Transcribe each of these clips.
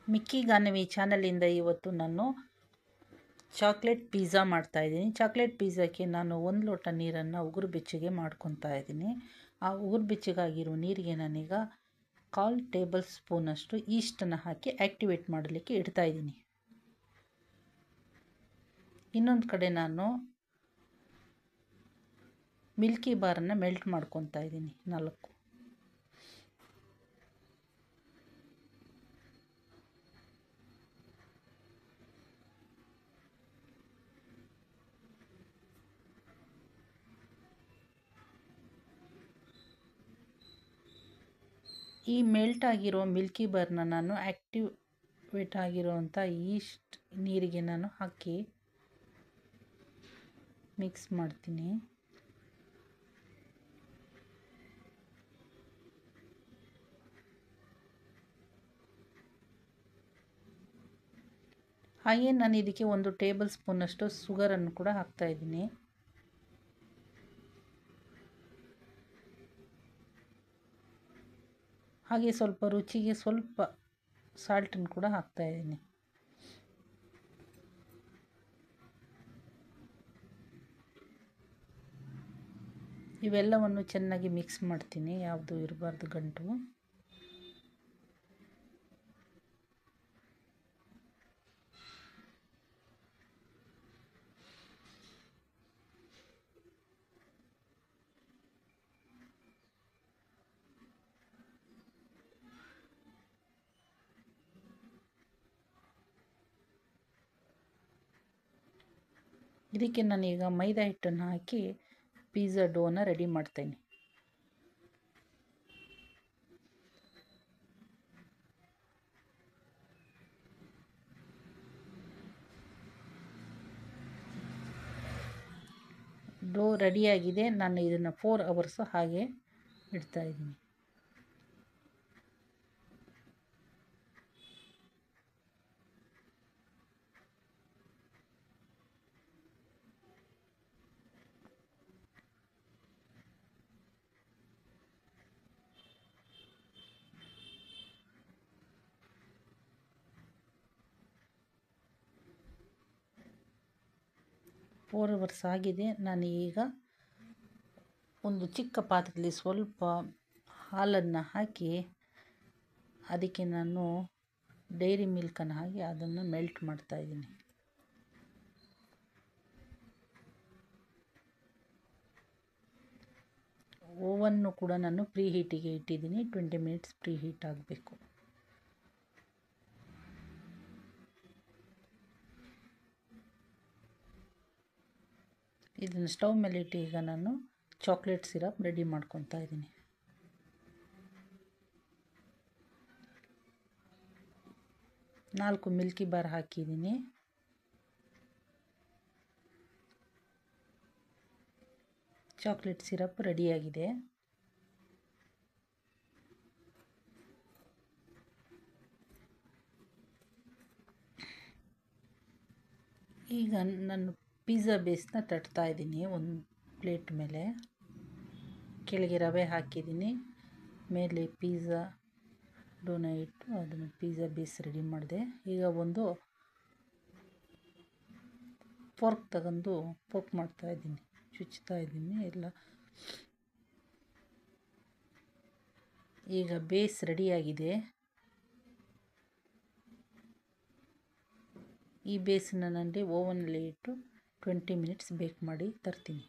ಮಿಕ್ಕಿ ಗಾನವಿ ಚಾನಲಿಂದ ಇವತ್ತು ನಾನು chocolate pizza ಮಾಡ್ತಾಯಿದ್ದೀನಿ. ಚಾಕ್ಲೇಟ್ ಪಿಜ್ಜಾಕ್ಕೆ ನಾನು 1 ಲೋಟ ನೀರನ್ನು ಉಗುರು ಬೆಚ್ಚಗೆ ಮಾಡ್ಕೊತಾ ಇದ್ದೀನಿ. ಆ ಉಗುರು ಬೆಚ್ಚಗಾಗಿರೋ ನೀರಿಗೆ ನಾನೀಗ 1/4 ಟೇಬಲ್ ಸ್ಪೂನಷ್ಟು ಈಸ್ಟನ್ನು ಹಾಕಿ ಆ್ಯಕ್ಟಿವೇಟ್ ಮಾಡಲಿಕ್ಕೆ ಇಡ್ತಾಯಿದ್ದೀನಿ. ಇನ್ನೊಂದು ಕಡೆ ನಾನು ಮಿಲ್ಕಿ ಬಾರನ್ನು ಮೆಲ್ಟ್ ಮಾಡ್ಕೊತಾ ಇದ್ದೀನಿ 4. ಈ ಮೆಲ್ಟ್ ಆಗಿರೋ ಮಿಲ್ಕಿ ಬಾರ್ನ ನಾನು ಆ್ಯಕ್ಟಿವೇಟ್ ಆಗಿರೋವಂಥ ಈಸ್ಟ್ ನೀರಿಗೆ ನಾನು ಹಾಕಿ ಮಿಕ್ಸ್ ಮಾಡ್ತೀನಿ. ಹಾಗೆ ನಾನು ಇದಕ್ಕೆ 1 ಟೇಬಲ್ ಸ್ಪೂನಷ್ಟು ಶುಗರನ್ನು ಕೂಡ ಹಾಕ್ತಾಯಿದ್ದೀನಿ. ಹಾಗೆ ಸ್ವಲ್ಪ ರುಚಿಗೆ ಸ್ವಲ್ಪ ಸಾಲ್ಟನ್ನು ಕೂಡ ಹಾಕ್ತಾಯಿದ್ದೀನಿ. ಇವೆಲ್ಲವನ್ನು ಚೆನ್ನಾಗಿ ಮಿಕ್ಸ್ ಮಾಡ್ತೀನಿ, ಯಾವುದು ಇರಬಾರ್ದು ಗಂಟು. ಇದಕ್ಕೆ ನಾನೀಗ ಮೈದಾ ಹಿಟ್ಟನ್ನು ಹಾಕಿ ಪಿಜ್ಜಾ ಡೋನ ರೆಡಿ ಮಾಡ್ತೇನೆ. ಡೋ ರೆಡಿಯಾಗಿದೆ. ನಾನು ಇದನ್ನು 4 ಅವರ್ಸ್ ಹಾಗೆ ಇಡ್ತಾಯಿದ್ದೀನಿ. ಫೋರ್ ಅವರ್ಸ್ ಆಗಿದೆ. ನಾನು ಈಗ ಒಂದು ಚಿಕ್ಕ ಪಾತ್ರೆಯಲ್ಲಿ ಸ್ವಲ್ಪ ಹಾಲನ್ನು ಹಾಕಿ ಅದಕ್ಕೆ ನಾನು ಡೈರಿ ಮಿಲ್ಕನ್ನು ಹಾಕಿ ಅದನ್ನು ಮೆಲ್ಟ್ ಮಾಡ್ತಾಯಿದ್ದೀನಿ. ಓವನ್ನು ಕೂಡ ನಾನು ಪ್ರೀ ಹೀಟಿಗೆ ಇಟ್ಟಿದ್ದೀನಿ. 20 ಮಿನಿಟ್ಸ್ ಪ್ರೀ ಹೀಟ್ ಆಗಬೇಕು. ಇದನ್ನು ಸ್ಟವ್ ಮೇಲೆ ಇಟ್ಟು ಈಗ ನಾನು ಚಾಕ್ಲೇಟ್ ಸಿರಪ್ ರೆಡಿ ಮಾಡ್ಕೊತಾ ಇದ್ದೀನಿ. ನಾಲ್ಕು ಮಿಲ್ಕಿ ಬಾರ್ ಹಾಕಿದ್ದೀನಿ. ಚಾಕ್ಲೇಟ್ ಸಿರಪ್ ರೆಡಿಯಾಗಿದೆ. ಈಗ ನಾನು ಪಿಜ್ಜಾ ಬೇಸ್ನ ತಟ್ತಾ ಇದ್ದೀನಿ. ಒಂದು ಪ್ಲೇಟ್ ಮೇಲೆ ಕೆಳಗೆ ರವೆ ಹಾಕಿದ್ದೀನಿ, ಮೇಲೆ ಪಿಜ್ಜಾ ಡೋನ ಇಟ್ಟು ಅದನ್ನು ಪಿಜ್ಜಾ ಬೇಸ್ ರೆಡಿ ಮಾಡಿದೆ. ಈಗ ಒಂದು ಫೋರ್ಕ್ ತಗೊಂಡು ಪೋಕ್ ಮಾಡ್ತಾ ಇದ್ದೀನಿ, ಚುಚ್ತಾ ಇದ್ದೀನಿ ಎಲ್ಲ. ಈಗ ಬೇಸ್ ರೆಡಿಯಾಗಿದೆ. ಈ ಬೇಸನ್ನು ನನಗೆ ಓವನಲ್ಲಿ ಇಟ್ಟು 20 ಮಿನಿಟ್ಸ್ ಬೇಕ್ ಮಾಡಿ ತರ್ತೀನಿ.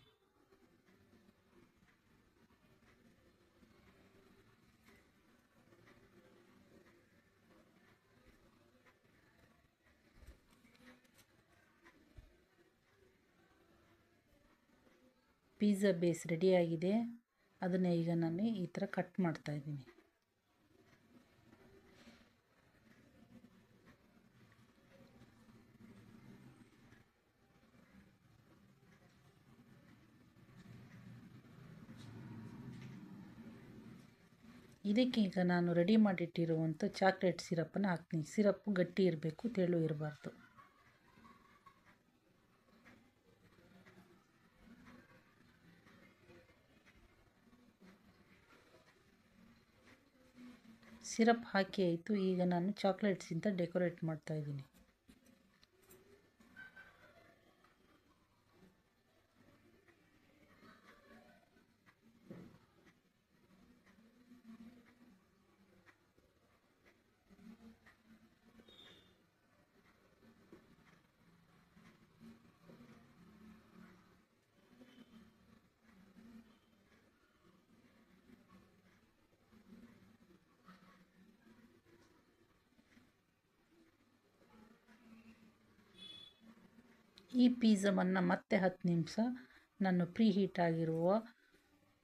ಪಿಜ್ಜಾ ಬೇಸ್ ರೆಡಿಯಾಗಿದೆ. ಅದನ್ನು ಈಗ ನಾನು ಈ ಥರ ಕಟ್ ಮಾಡ್ತಾಯಿದ್ದೀನಿ. ಇದಕ್ಕೆ ಈಗ ನಾನು ರೆಡಿ ಮಾಡಿಟ್ಟಿರುವಂಥ ಚಾಕ್ಲೇಟ್ ಸಿರಪ್ಪನ್ನು ಹಾಕ್ತೀನಿ. ಸಿರಪ್ಪು ಗಟ್ಟಿ ಇರಬೇಕು, ತೆಳು ಇರಬಾರ್ದು. ಸಿರಪ್ ಹಾಕಿ ಆಯಿತು. ಈಗ ನಾನು ಚಾಕ್ಲೇಟ್ಸಿಂದ ಡೆಕೋರೇಟ್ ಮಾಡ್ತಾಯಿದ್ದೀನಿ. ಈ ಪಿಜ್ಜಾವನ್ನು ಮತ್ತೆ 10 ನಿಮಿಷ ನಾನು ಪ್ರೀ ಹೀಟ್ ಆಗಿರುವ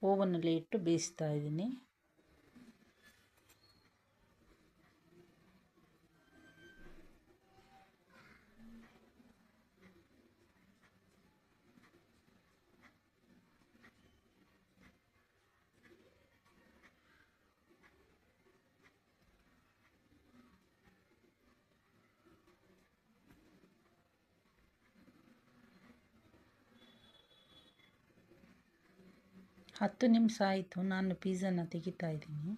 ಓವನಲ್ಲಿ ಇಟ್ಟು ಬೇಯಿಸ್ತಾ ಇದ್ದೀನಿ. ಹತ್ತು ನಿಮಿಷ ಆಯಿತು. ನಾನು ಪಿಜ್ಜಾನ ತೆಗಿತಾ ಇದ್ದೀನಿ.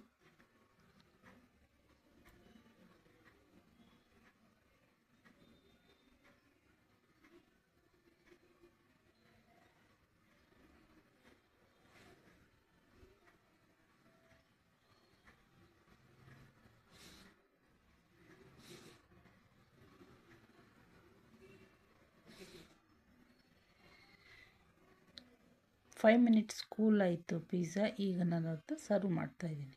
ಫೈವ್ ಮಿನಿಟ್ಸ್ ಕೂಲ್ ಆಯಿತು ಪಿಜ್ಜಾ. ಈಗ ನಾನು ಅದನ್ನು ಸರ್ವ್ ಮಾಡ್ತಾಯಿದ್ದೀನಿ.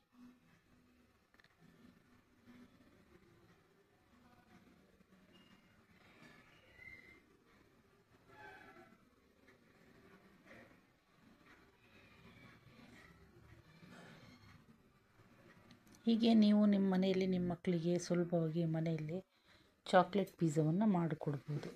ಹೀಗೆ ನೀವು ನಿಮ್ಮ ಮನೆಯಲ್ಲಿ ನಿಮ್ಮ ಮಕ್ಕಳಿಗೆ ಸುಲಭವಾಗಿ ಮನೆಯಲ್ಲಿ ಚಾಕ್ಲೇಟ್ ಪಿಜ್ಜಾವನ್ನು ಮಾಡಿಕೊಡ್ಬೋದು.